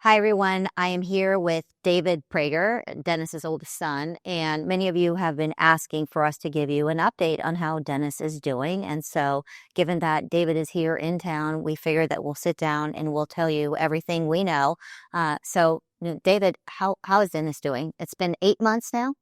Hi, everyone. I am here with David Prager, Dennis's oldest son, and many of you have been asking for us to give you an update on how Dennis is doing. And so, given that David is here in town, we figured that we'll sit down and we'll tell you everything we know. David, how is Dennis doing? It's been 8 months now.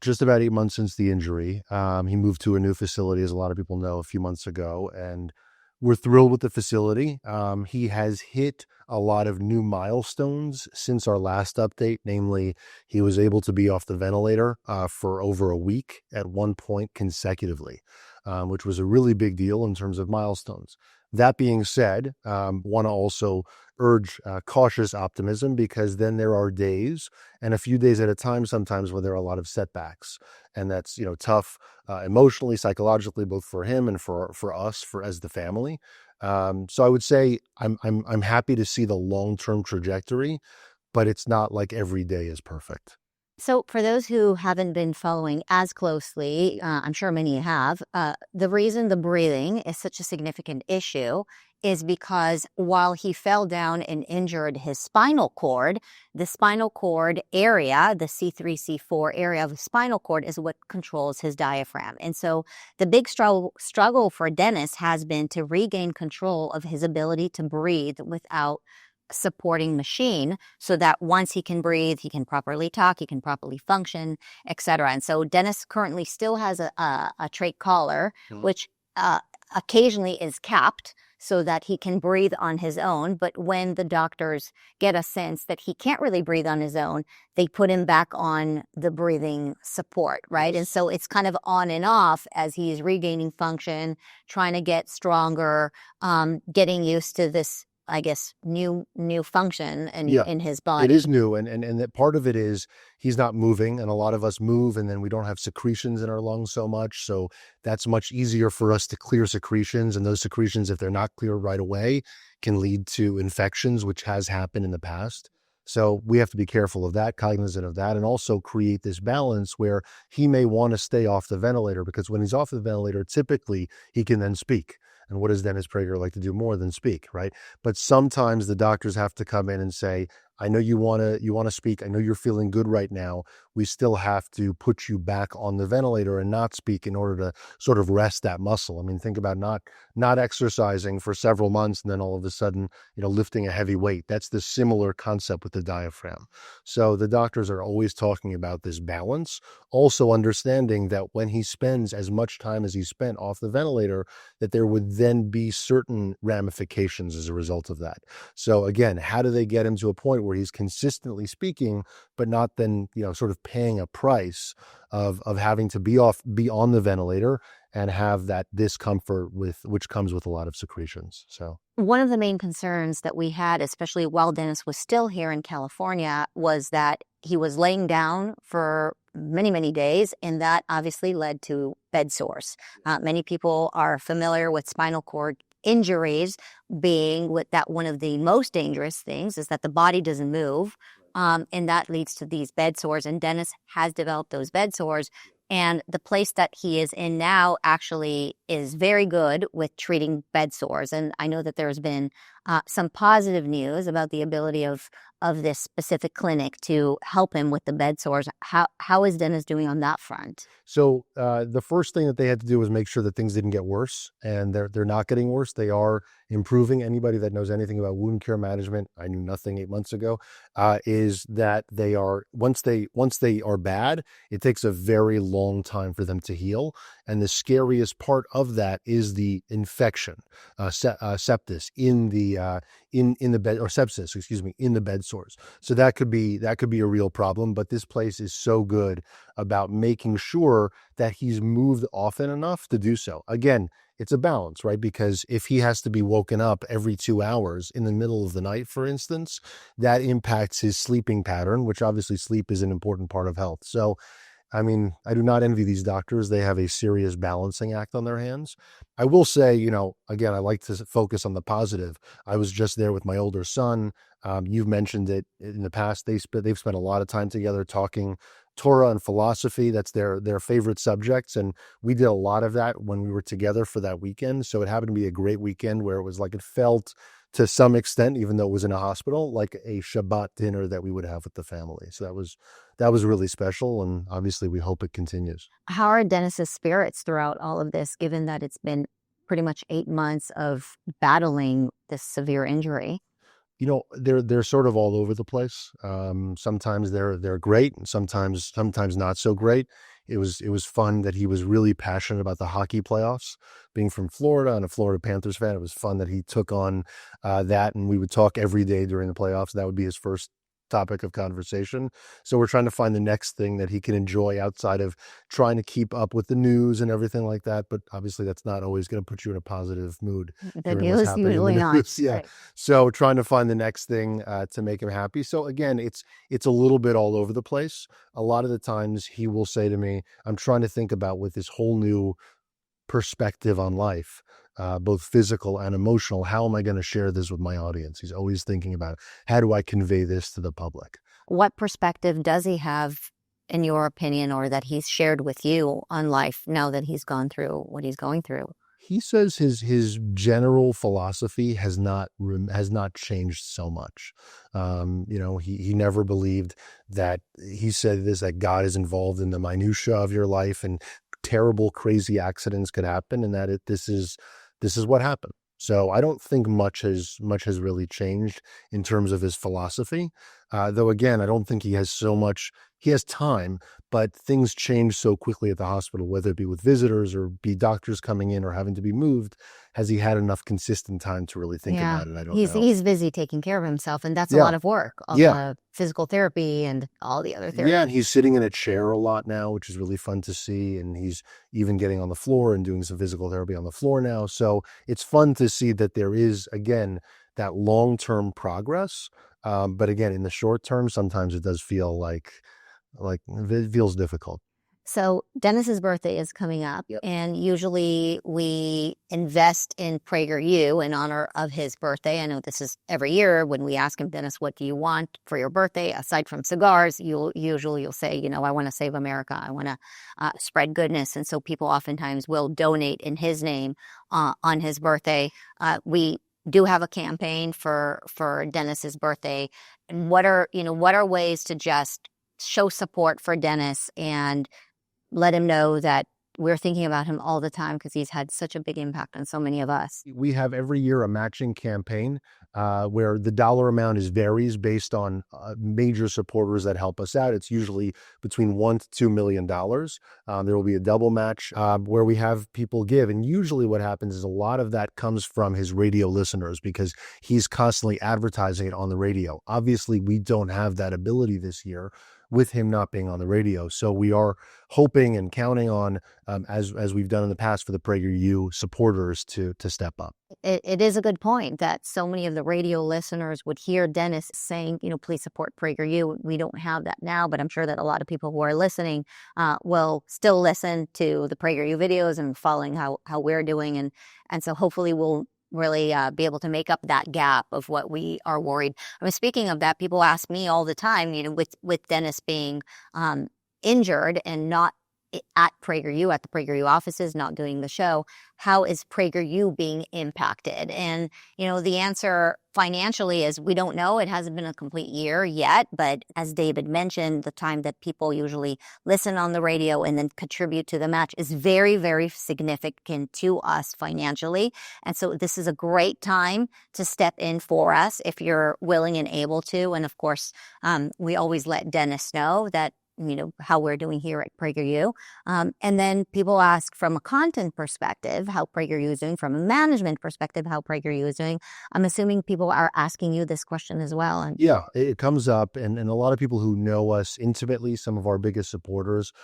Just about 8 months since the injury. He moved to a new facility, as a lot of people know, a few months ago, and we're thrilled with the facility. He has hit a lot of new milestones since our last update. Namely, he was able to be off the ventilator for over a week at one point consecutively, which was a really big deal in terms of milestones. That being said, want to also urge cautious optimism, because then there are days, and a few days at a time sometimes, where there are a lot of setbacks, and that's tough emotionally, psychologically, both for him and for us, for as the family. So I would say I'm happy to see the long-term trajectory, but it's not like every day is perfect. So, for those who haven't been following as closely, I'm sure many have, the reason the breathing is such a significant issue is because while he fell down and injured his spinal cord, the spinal cord area, the C3, C4 area of the spinal cord, is what controls his diaphragm. And so the big struggle for Dennis has been to regain control of his ability to breathe without supporting machine, so that once he can breathe, he can properly talk, he can properly function, etc. And so Dennis currently still has a trach collar, which occasionally is capped so that he can breathe on his own. But when the doctors get a sense that he can't really breathe on his own, they put him back on the breathing support, right? And so it's kind of on and off as he's regaining function, trying to get stronger, getting used to this, I guess, new function in his body. It is new, and that part of it is he's not moving, and a lot of us move, and then we don't have secretions in our lungs so much, so that's much easier for us to clear secretions, and those secretions, if they're not clear right away, can lead to infections, which has happened in the past. So we have to be careful of that, cognizant of that, and also create this balance where he may want to stay off the ventilator, because when he's off the ventilator, typically he can then speak. And what does Dennis Prager like to do more than speak, right? But sometimes the doctors have to come in and say, I know you want to speak. I know you're feeling good right now. We still have to put you back on the ventilator and not speak in order to sort of rest that muscle. I mean, think about not exercising for several months and then all of a sudden, lifting a heavy weight. That's the similar concept with the diaphragm. So the doctors are always talking about this balance, also understanding that when he spends as much time as he spent off the ventilator, that there would then be certain ramifications as a result of that. So again, how do they get him to a point where he's consistently speaking, but not then, sort of paying a price of having to be on the ventilator and have that discomfort which comes with a lot of secretions. So one of the main concerns that we had, especially while Dennis was still here in California, was that he was laying down for many, many days, and that obviously led to bed sores. Many people are familiar with spinal cord injuries being one of the most dangerous things is that the body doesn't move, and that leads to these bed sores. And Dennis has developed those bed sores. And the place that he is in now actually is very good with treating bed sores. And I know that there's been some positive news about the ability of this specific clinic to help him with the bed sores. How is Dennis doing on that front? So the first thing that they had to do was make sure that things didn't get worse, and they're not getting worse. They are improving. Anybody that knows anything about wound care management, I knew nothing 8 months ago, is that they are once they are bad, it takes a very long time for them to heal, and the scariest part of that is the infection, sepsis in the bed, or sepsis, excuse me, in the bed sores. So that could be a real problem. But this place is so good about making sure that he's moved often enough to do so. Again, it's a balance, right? Because if he has to be woken up every 2 hours in the middle of the night, for instance, that impacts his sleeping pattern, which obviously sleep is an important part of health. So, I mean, I do not envy these doctors. They have a serious balancing act on their hands. I will say, again, I like to focus on the positive. I was just there with my older son. You've mentioned it in the past. They've spent a lot of time together talking Torah and philosophy. That's their favorite subjects. And we did a lot of that when we were together for that weekend. So it happened to be a great weekend where it was like, it felt to some extent, even though it was in a hospital, like a Shabbat dinner that we would have with the family. So that was really special, and obviously we hope it continues. How are Dennis's spirits throughout all of this, given that it's been pretty much 8 months of battling this severe injury? They're sort of all over the place. Sometimes they're great, and sometimes not so great. It was fun that he was really passionate about the hockey playoffs. Being from Florida and a Florida Panthers fan, it was fun that he took on that, and we would talk every day during the playoffs. That would be his first topic of conversation. So we're trying to find the next thing that he can enjoy outside of trying to keep up with the news and everything like that. But obviously, that's not always going to put you in a positive mood The hearing what's news, happening in the usually not. news. Yeah. Right. So trying to find the next thing to make him happy. So again, it's a little bit all over the place. A lot of the times he will say to me, "I'm trying to think about with this whole new perspective on life, both physical and emotional. How am I going to share this with my audience?" He's always thinking about how do I convey this to the public. What perspective does he have, in your opinion, or that he's shared with you on life now that he's gone through what he's going through? He says his general philosophy has not changed so much. He never believed that. He said this, that God is involved in the minutia of your life, and terrible, crazy accidents could happen, and that this is what happened. So I don't think much has really changed in terms of his philosophy. Though again, I don't think he has so much. He has time, but things change so quickly at the hospital, whether it be with visitors or be doctors coming in or having to be moved. Has he had enough consistent time to really think Yeah, about it? I don't he's know. he's busy taking care of himself, and that's a Yeah, lot of work. All yeah, the physical therapy and all the other yeah. therapy. And he's sitting in a chair a lot now, which is really fun to see. And he's even getting on the floor and doing some physical therapy on the floor now. So it's fun to see that there is, again, that long-term progress. But again, in the short term, sometimes it does feel like it feels difficult. So Dennis's birthday is coming up, Yep. and usually we invest in PragerU in honor of his birthday. I know this is every year when we ask him, Dennis, what do you want for your birthday? Aside from cigars, you'll say, I want to save America. I want to spread goodness. And so people oftentimes will donate in his name on his birthday. We do have a campaign for Dennis's birthday. And what are ways to just show support for Dennis and let him know that we're thinking about him all the time because he's had such a big impact on so many of us. We have every year a matching campaign where the dollar amount varies based on major supporters that help us out. It's usually between $1 to $2 million. There will be a double match where we have people give. And usually what happens is a lot of that comes from his radio listeners because he's constantly advertising it on the radio. Obviously, we don't have that ability this year with him not being on the radio. So we are hoping and counting on, as we've done in the past for the PragerU supporters to step up. It is a good point that so many of the radio listeners would hear Dennis saying, please support PragerU. We don't have that now, but I'm sure that a lot of people who are listening will still listen to the PragerU videos and following how we're doing. And so hopefully we'll really be able to make up that gap of what we are worried. I mean, speaking of that, people ask me all the time, with Dennis being injured and not at PragerU, at the PragerU offices, not doing the show, how is PragerU being impacted? And, the answer financially is we don't know. It hasn't been a complete year yet. But as David mentioned, the time that people usually listen on the radio and then contribute to the match is very, very significant to us financially. And so this is a great time to step in for us if you're willing and able to. And of course, we always let Dennis know that how we're doing here at PragerU. And then people ask from a content perspective, how PragerU is doing, from a management perspective, how PragerU is doing. I'm assuming people are asking you this question as well. And Yeah, it comes up, and a lot of people who know us intimately, some of our biggest supporters,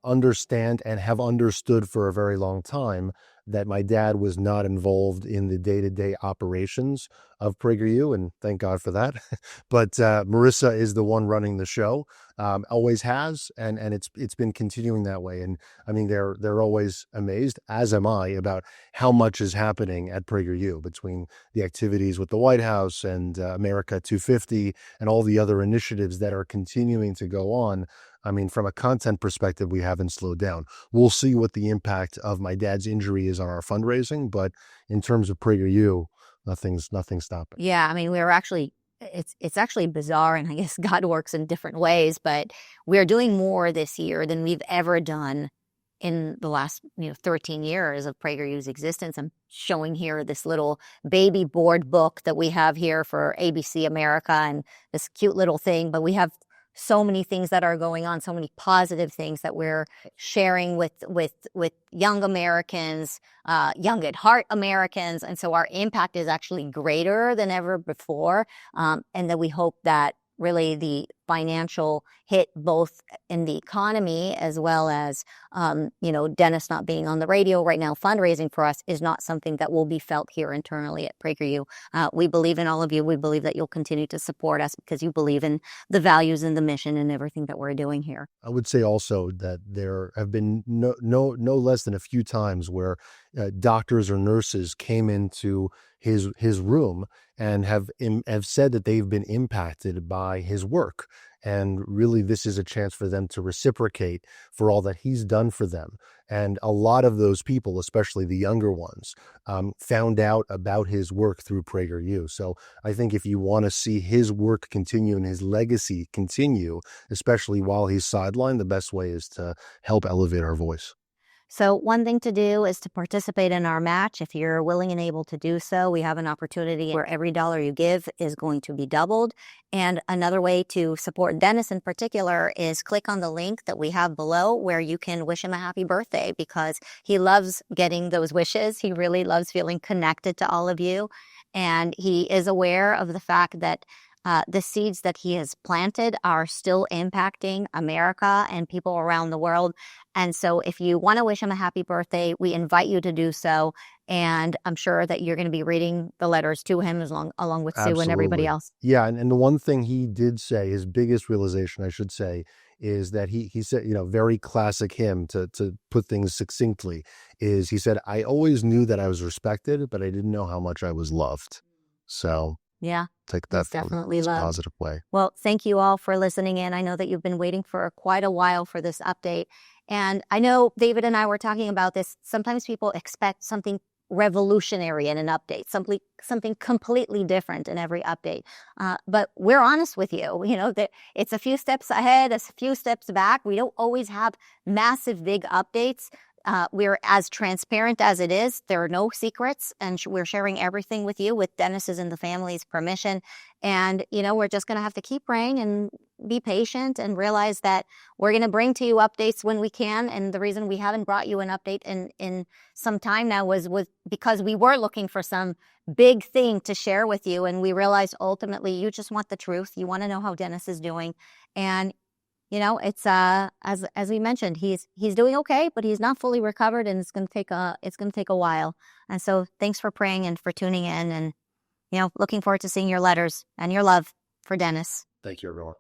understand and have understood for a very long time that my dad was not involved in the day-to-day operations of PragerU, and thank God for that. But Marissa is the one running the show, always has, and it's been continuing that way. And I mean, they're always amazed, as am I, about how much is happening at PragerU between the activities with the White House and America 250 and all the other initiatives that are continuing to go on. I mean, from a content perspective, we haven't slowed down. We'll see what the impact of my dad's injury is on our fundraising, but in terms of PragerU, Nothing's stopping. Yeah, I mean, we're actually it's actually bizarre, and I guess God works in different ways, but we're doing more this year than we've ever done in the last 13 years of PragerU's existence. I'm showing here this little baby board book that we have here for ABC America, and this cute little thing, but we have so many things that are going on, so many positive things that we're sharing with young Americans, young at heart Americans, and so our impact is actually greater than ever before, and that we hope that really the financial hit both in the economy as well as Dennis not being on the radio right now fundraising for us is not something that will be felt here internally at PragerU. We believe in all of you. We believe that you'll continue to support us because you believe in the values and the mission and everything that we're doing here. I would say also that there have been no less than a few times where doctors or nurses came into his room and have said that they've been impacted by his work. And really, this is a chance for them to reciprocate for all that he's done for them. And a lot of those people, especially the younger ones, found out about his work through PragerU. So I think if you want to see his work continue and his legacy continue, especially while he's sidelined, the best way is to help elevate our voice. So one thing to do is to participate in our match. If you're willing and able to do so, we have an opportunity where every dollar you give is going to be doubled. And another way to support Dennis in particular is click on the link that we have below where you can wish him a happy birthday because he loves getting those wishes. He really loves feeling connected to all of you. And he is aware of the fact that the seeds that he has planted are still impacting America and people around the world. And so if you want to wish him a happy birthday, we invite you to do so. And I'm sure that you're going to be reading the letters to him along with Sue and everybody Absolutely. else. Yeah. And the one thing he did say, his biggest realization, I should say, is that he said, very classic him to put things succinctly, is he said, I always knew that I was respected, but I didn't know how much I was loved. So yeah, take that definitely in a love. positive way. Well, thank you all for listening in. I know that you've been waiting for quite a while for this update. And I know David and I were talking about this. Sometimes people expect something revolutionary in an update, something completely different in every update. But we're honest with you, that it's a few steps ahead, a few steps back. We don't always have massive, big updates. We're as transparent as it is. There are no secrets, and we're sharing everything with you with Dennis's and the family's permission. And, we're just going to have to keep praying and be patient and realize that we're going to bring to you updates when we can. And the reason we haven't brought you an update in some time now was because we were looking for some big thing to share with you. And we realized ultimately you just want the truth. You want to know how Dennis is doing. And it's as we mentioned, he's doing okay, but he's not fully recovered, and it's gonna take a while. And so thanks for praying and for tuning in, and looking forward to seeing your letters and your love for Dennis. Thank you, everyone.